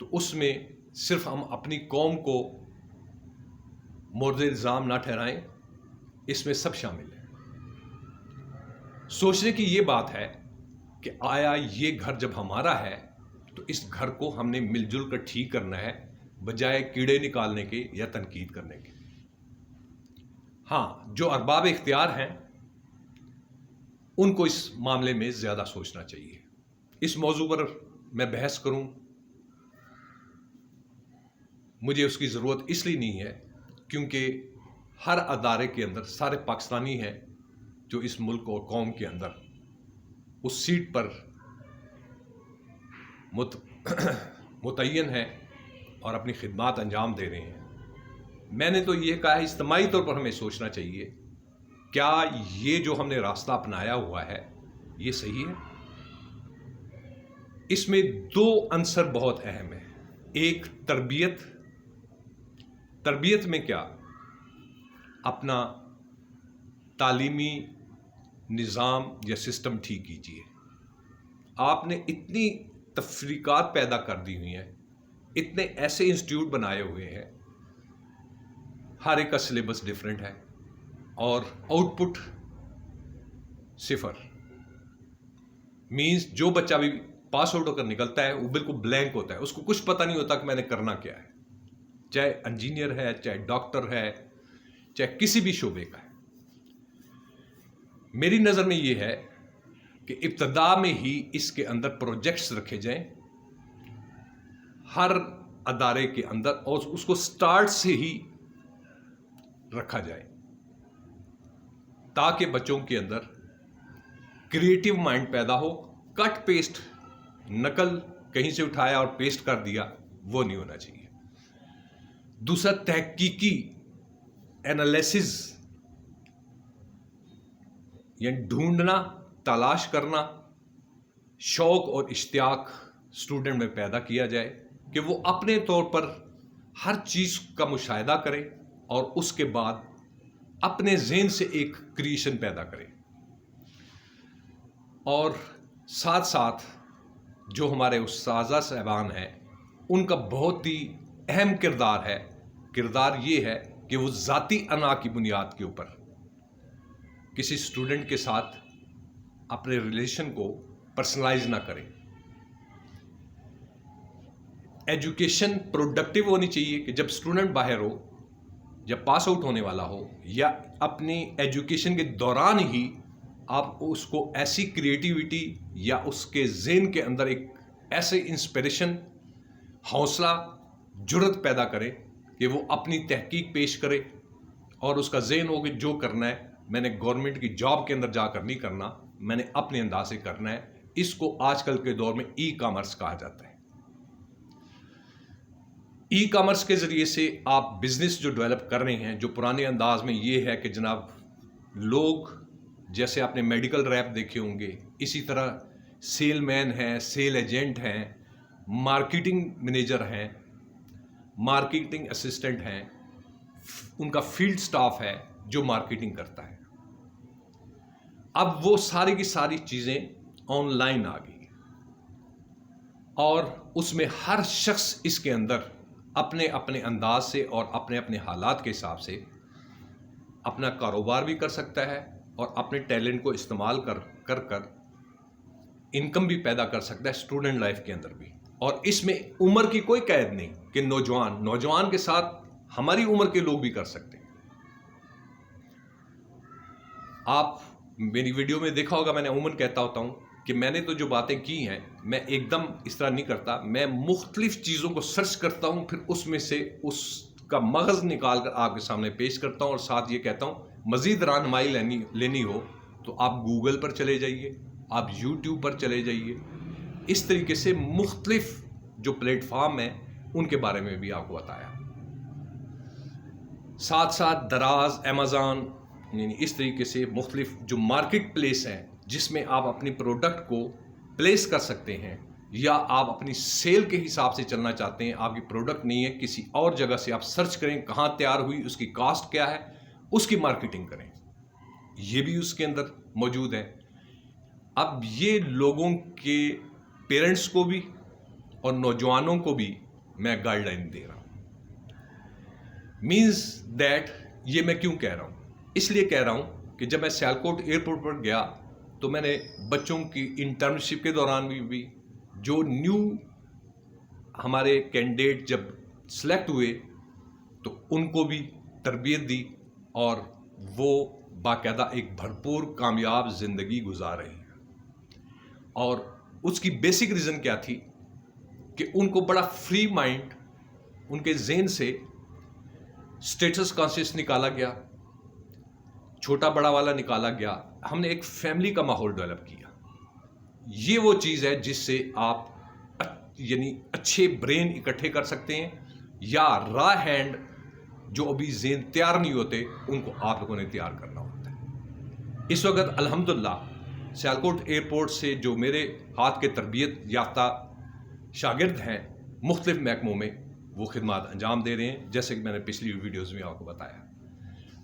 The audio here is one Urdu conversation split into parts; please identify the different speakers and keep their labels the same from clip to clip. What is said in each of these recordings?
Speaker 1: تو اس میں صرف ہم اپنی قوم کو مورد الزام نہ ٹھہرائیں، اس میں سب شامل ہیں۔ سوچنے کی یہ بات ہے کہ آیا یہ گھر جب ہمارا ہے تو اس گھر کو ہم نے مل جل کر ٹھیک کرنا ہے، بجائے کیڑے نکالنے کے یا تنقید کرنے کے۔ ہاں، جو ارباب اختیار ہیں ان کو اس معاملے میں زیادہ سوچنا چاہیے۔ اس موضوع پر میں بحث کروں، مجھے اس کی ضرورت اس لیے نہیں ہے کیونکہ ہر ادارے کے اندر سارے پاکستانی ہیں جو اس ملک اور قوم کے اندر اس سیٹ پر متعین ہیں اور اپنی خدمات انجام دے رہے ہیں۔ میں نے تو یہ کہا ہے اجتماعی طور پر ہمیں سوچنا چاہیے، کیا یہ جو ہم نے راستہ اپنایا ہوا ہے یہ صحیح ہے؟ اس میں دو عنصر بہت اہم ہیں۔ ایک تربیت میں کیا؟ اپنا تعلیمی نظام یا سسٹم ٹھیک کیجیے۔ آپ نے اتنی تفریقات پیدا کر دی ہوئی ہیں، اتنے ایسے انسٹیٹیوٹ بنائے ہوئے ہیں، ہر ایک کا سلیبس ڈیفرنٹ ہے اور آؤٹ پٹ صفر۔ مینز جو بچہ بھی پاس آؤٹ ہو کر نکلتا ہے وہ بالکل بلینک ہوتا ہے، اس کو کچھ پتہ نہیں ہوتا کہ میں نے کرنا کیا ہے، چاہے انجینئر ہے، چاہے ڈاکٹر ہے، چاہے کسی بھی شعبے کا ہے۔ میری نظر میں یہ ہے کہ ابتدا میں ہی اس کے اندر پروجیکٹس رکھے جائیں ہر ادارے کے اندر، اور اس کو سٹارٹ سے ہی رکھا جائے تاکہ بچوں کے اندر کریٹو مائنڈ پیدا ہو۔ کٹ پیسٹ، نقل کہیں سے اٹھایا اور پیسٹ کر دیا، وہ نہیں ہونا چاہیے۔ دوسرا، تحقیقی انالیسز، یعنی ڈھونڈنا، تلاش کرنا، شوق اور اشتیاق اسٹوڈنٹ میں پیدا کیا جائے کہ وہ اپنے طور پر ہر چیز کا مشاہدہ کرے اور اس کے بعد اپنے ذہن سے ایک کریشن پیدا کرے۔ اور ساتھ ساتھ جو ہمارے اساتذہ صاحبان ہیں ان کا بہت ہی اہم کردار ہے۔ کردار یہ ہے کہ وہ ذاتی انا کی بنیاد کے اوپر کسی اسٹوڈنٹ کے ساتھ اپنے ریلیشن کو پرسنلائز نہ کریں۔ ایجوکیشن پروڈکٹیو ہونی چاہیے کہ جب اسٹوڈنٹ باہر ہو، جب پاس آؤٹ ہونے والا ہو یا اپنی ایجوکیشن کے دوران ہی آپ اس کو ایسی کریٹیوٹی یا اس کے ذہن کے اندر ایک ایسے انسپریشن، حوصلہ، جرت پیدا کرے کہ وہ اپنی تحقیق پیش کرے اور اس کا ذہن ہو کہ جو کرنا ہے میں نے گورنمنٹ کی جاب کے اندر جا کر نہیں کرنا، میں نے اپنے انداز سے کرنا ہے۔ اس کو آج کل کے دور میں ای کامرس کہا جاتا ہے۔ ای کامرس کے ذریعے سے آپ بزنس جو ڈیولپ کر رہے ہیں، جو پرانے انداز میں یہ ہے کہ جناب لوگ جیسے آپ نے میڈیکل ریپ دیکھے ہوں گے، اسی طرح سیل مین ہیں، سیل ایجنٹ ہیں، مارکیٹنگ مینیجر ہیں، مارکیٹنگ اسسٹنٹ ہیں، ان کا فیلڈ سٹاف ہے جو مارکیٹنگ کرتا ہے۔ اب وہ ساری کی ساری چیزیں آن لائن آ گئی اور اس میں ہر شخص اس کے اندر اپنے اپنے انداز سے اور اپنے اپنے حالات کے حساب سے اپنا کاروبار بھی کر سکتا ہے اور اپنے ٹیلنٹ کو استعمال کر انکم بھی پیدا کر سکتا ہے اسٹوڈنٹ لائف کے اندر بھی۔ اور اس میں عمر کی کوئی قید نہیں کہ نوجوان کے ساتھ ہماری عمر کے لوگ بھی کر سکتے ہیں۔ آپ میری ویڈیو میں دیکھا ہوگا میں نے عموماً کہتا ہوتا ہوں کہ میں نے تو جو باتیں کی ہیں میں ایک دم اس طرح نہیں کرتا، میں مختلف چیزوں کو سرچ کرتا ہوں، پھر اس میں سے اس کا مغز نکال کر آپ کے سامنے پیش کرتا ہوں، اور ساتھ یہ کہتا ہوں مزید رہنمائی لینی ہو تو آپ گوگل پر چلے جائیے، آپ یوٹیوب پر چلے جائیے۔ اس طریقے سے مختلف جو پلیٹ فارم ہیں ان کے بارے میں بھی آپ کو بتایا۔ ساتھ ساتھ دراز، امیزون، یعنی اس طریقے سے مختلف جو مارکیٹ پلیس ہیں جس میں آپ اپنی پروڈکٹ کو پلیس کر سکتے ہیں، یا آپ اپنی سیل کے حساب سے چلنا چاہتے ہیں، آپ کی پروڈکٹ نہیں ہے کسی اور جگہ سے آپ سرچ کریں کہاں تیار ہوئی، اس کی کاسٹ کیا ہے، اس کی مارکیٹنگ کریں، یہ بھی اس کے اندر موجود ہے۔ اب یہ لوگوں کے پیرنٹس کو بھی اور نوجوانوں کو بھی میں گائیڈ لائن دے رہا ہوں. مینز دیٹ یہ میں کیوں کہہ رہا ہوں؟ اس لیے کہہ رہا ہوں کہ جب میں سیالکوٹ ایئرپورٹ پر گیا تو میں نے بچوں کی انٹرنشپ کے دوران بھی جو نیو ہمارے کینڈیڈیٹ جب سلیکٹ ہوئے تو ان کو بھی تربیت دی اور وہ باقاعدہ ایک بھرپور کامیاب زندگی گزار رہے ہیں. اور اس کی بیسک ریزن کیا تھی کہ ان کو بڑا فری مائنڈ ان کے ذہن سے اسٹیٹس کانشیس نکالا گیا, چھوٹا بڑا والا نکالا گیا. ہم نے ایک فیملی کا ماحول ڈیولپ کیا. یہ وہ چیز ہے جس سے آپ یعنی اچھے برین اکٹھے کر سکتے ہیں, یا را ہینڈ جو ابھی ذہن تیار نہیں ہوتے ان کو آپ لوگوں نے تیار کرنا ہوتا ہے. اس وقت الحمدللہ سیالکوٹ ایئرپورٹ سے جو میرے ہاتھ کے تربیت یافتہ شاگرد ہیں مختلف محکموں میں, وہ خدمات انجام دے رہے ہیں. جیسے کہ میں نے پچھلی ویڈیوز میں آپ کو بتایا,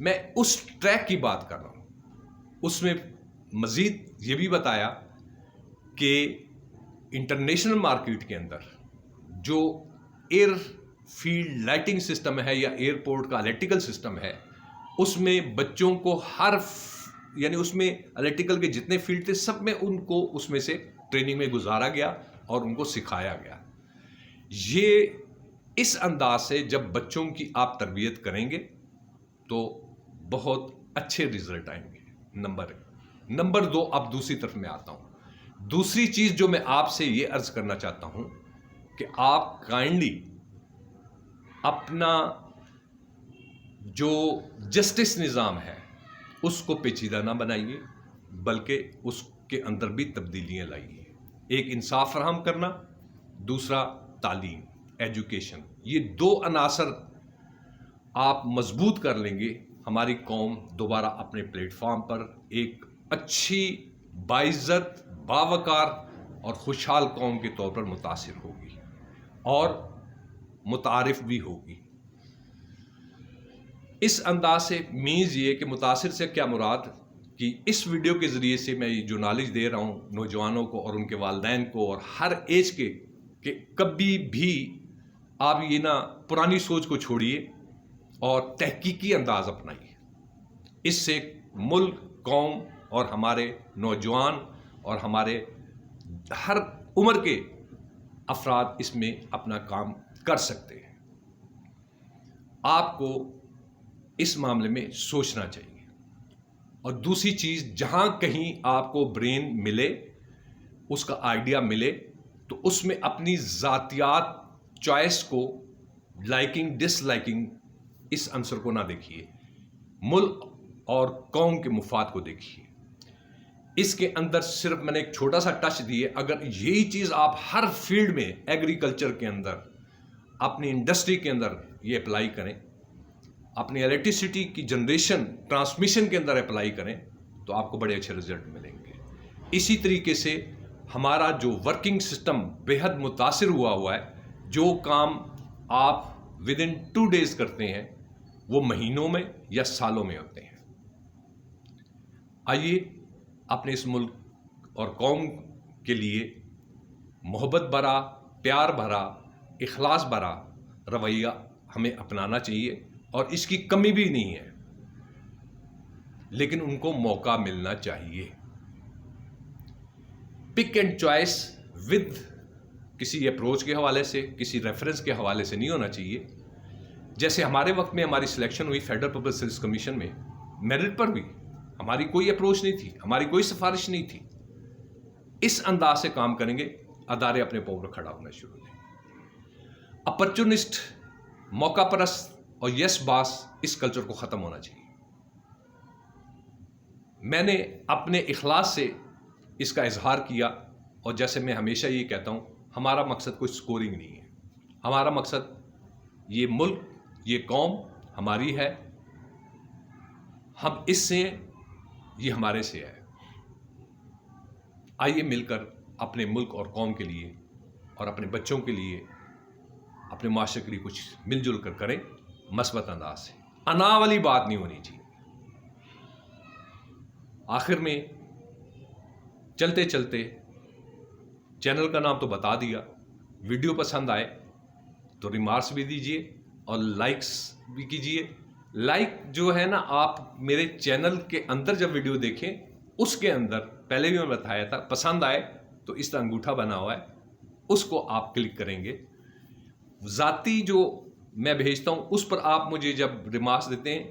Speaker 1: میں اس ٹریک کی بات کر رہا ہوں. اس میں مزید یہ بھی بتایا کہ انٹرنیشنل مارکیٹ کے اندر جو ایئر فیلڈ لائٹنگ سسٹم ہے یا ایئرپورٹ کا الیکٹریکل سسٹم ہے, اس میں بچوں کو یعنی اس میں الیکٹریکل کے جتنے فیلڈ تھے سب میں ان کو اس میں سے ٹریننگ میں گزارا گیا اور ان کو سکھایا گیا. یہ اس انداز سے جب بچوں کی آپ تربیت کریں گے تو بہت اچھے رزلٹ آئیں گے. نمبر 2, اب دوسری طرف میں آتا ہوں. دوسری چیز جو میں آپ سے یہ عرض کرنا چاہتا ہوں کہ آپ کائنڈلی اپنا جو جسٹس نظام ہے اس کو پیچیدہ نہ بنائیے, بلکہ اس کے اندر بھی تبدیلیاں لائیے. ایک انصاف فراہم کرنا, دوسرا تعلیم, ایجوکیشن. یہ 2 عناصر آپ مضبوط کر لیں گے, ہماری قوم دوبارہ اپنے پلیٹ فارم پر ایک اچھی باعزت, باوقار اور خوشحال قوم کے طور پر متاثر ہوگی اور متعارف بھی ہوگی. اس انداز سے مینز یہ کہ متاثر سے کیا مراد کہ اس ویڈیو کے ذریعے سے میں جو نالج دے رہا ہوں نوجوانوں کو اور ان کے والدین کو اور ہر ایج کے, کہ کبھی بھی آپ یہ نہ پرانی سوچ کو چھوڑیے اور تحقیقی انداز اپنائیے. اس سے ملک, قوم اور ہمارے نوجوان اور ہمارے ہر عمر کے افراد اس میں اپنا کام کر سکتے ہیں. آپ کو اس معاملے میں سوچنا چاہیے. اور دوسری چیز, جہاں کہیں آپ کو برین ملے, اس کا آئیڈیا ملے, تو اس میں اپنی ذاتیات, چوائس کو, لائکنگ ڈس لائکنگ, اس عنصر کو نہ دیکھیے, ملک اور قوم کے مفاد کو دیکھیے. اس کے اندر صرف میں نے ایک چھوٹا سا ٹچ دیے. اگر یہی چیز آپ ہر فیلڈ میں, ایگریکلچر کے اندر, اپنی انڈسٹری کے اندر یہ اپلائی کریں, اپنی الیکٹریسٹی کی جنریشن ٹرانسمیشن کے اندر اپلائی کریں, تو آپ کو بڑے اچھے رزلٹ ملیں گے. اسی طریقے سے ہمارا جو ورکنگ سسٹم بے حد متاثر ہوا ہے. جو کام آپ ود ان 2 days کرتے ہیں وہ مہینوں میں یا سالوں میں ہوتے ہیں. آئیے اپنے اس ملک اور قوم کے لیے محبت بھرا, پیار بھرا, اخلاص بھرا رویہ ہمیں اپنانا چاہیے. اور اس کی کمی بھی نہیں ہے, لیکن ان کو موقع ملنا چاہیے. پک اینڈ چوائس ود کسی اپروچ کے حوالے سے, کسی ریفرنس کے حوالے سے نہیں ہونا چاہیے. جیسے ہمارے وقت میں ہماری سلیکشن ہوئی فیڈرل پبلک سروس کمیشن میں, میرٹ پر ہوئی, ہماری کوئی اپروچ نہیں تھی, ہماری کوئی سفارش نہیں تھی. اس انداز سے کام کریں گے, ادارے اپنے پاؤں پر کھڑا ہونا شروع ہو جائیں گے. اپرچونسٹ, موقع پرست اور یس باس, اس کلچر کو ختم ہونا چاہیے. میں نے اپنے اخلاص سے اس کا اظہار کیا, اور جیسے میں ہمیشہ یہ کہتا ہوں, ہمارا مقصد کوئی سکورنگ نہیں ہے. ہمارا مقصد یہ ملک, یہ قوم ہماری ہے, ہم اس سے, یہ ہمارے سے ہے. آئیے مل کر اپنے ملک اور قوم کے لیے اور اپنے بچوں کے لیے, اپنے معاشرے کے لیے کچھ مل جل کر کریں, مثبت انداز سے. انا والی بات نہیں ہونی چاہیے. آخر میں چلتے چلتے چینل کا نام تو بتا دیا, ویڈیو پسند آئے تو ریمارکس بھی دیجئے اور لائکس بھی کیجئے. لائک جو ہے نا، آپ میرے چینل کے اندر جب ویڈیو دیکھیں اس کے اندر پہلے بھی میں بتایا تھا، پسند آئے تو اس طرح انگوٹھا بنا ہوا ہے، اس کو آپ کلک کریں گے. ذاتی جو میں بھیجتا ہوں اس پر آپ مجھے جب ریمارکس دیتے ہیں،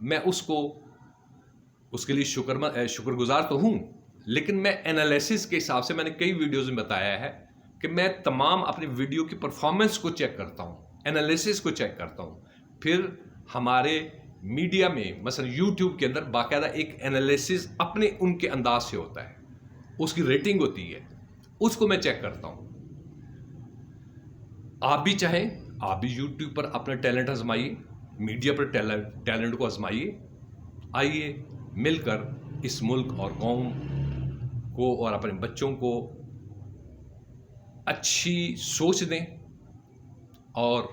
Speaker 1: میں اس کے لیے شکر گزار تو ہوں، لیکن میں انالیسس کے حساب سے، میں نے کئی ویڈیوز میں بتایا ہے کہ میں تمام اپنی ویڈیو کی پرفارمنس کو چیک کرتا ہوں، انالیسس کو چیک کرتا ہوں. پھر ہمارے میڈیا میں مثلا یوٹیوب کے اندر باقاعدہ ایک انالیسس اپنے ان کے انداز سے ہوتا ہے، اس کی ریٹنگ ہوتی ہے، اس کو میں چیک کرتا ہوں. آپ بھی چاہیں آپ بھی یوٹیوب پر اپنا ٹیلنٹ آزمائیے، میڈیا پر ٹیلنٹ کو آزمائیے. آئیے مل کر اس ملک اور قوم کو اور اپنے بچوں کو اچھی سوچ دیں اور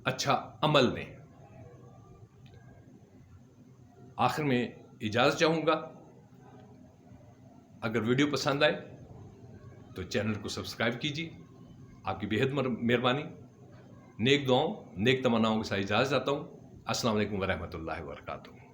Speaker 1: اچھا عمل دیں. آخر میں اجازت چاہوں گا، اگر ویڈیو پسند آئے تو چینل کو سبسکرائب کیجیے. آپ کی بےحد مہربانی. نیک دعاؤں نیک تمناؤں کے ساتھ اجازت چاہتا ہوں. السلام علیکم ورحمۃ اللہ وبرکاتہ.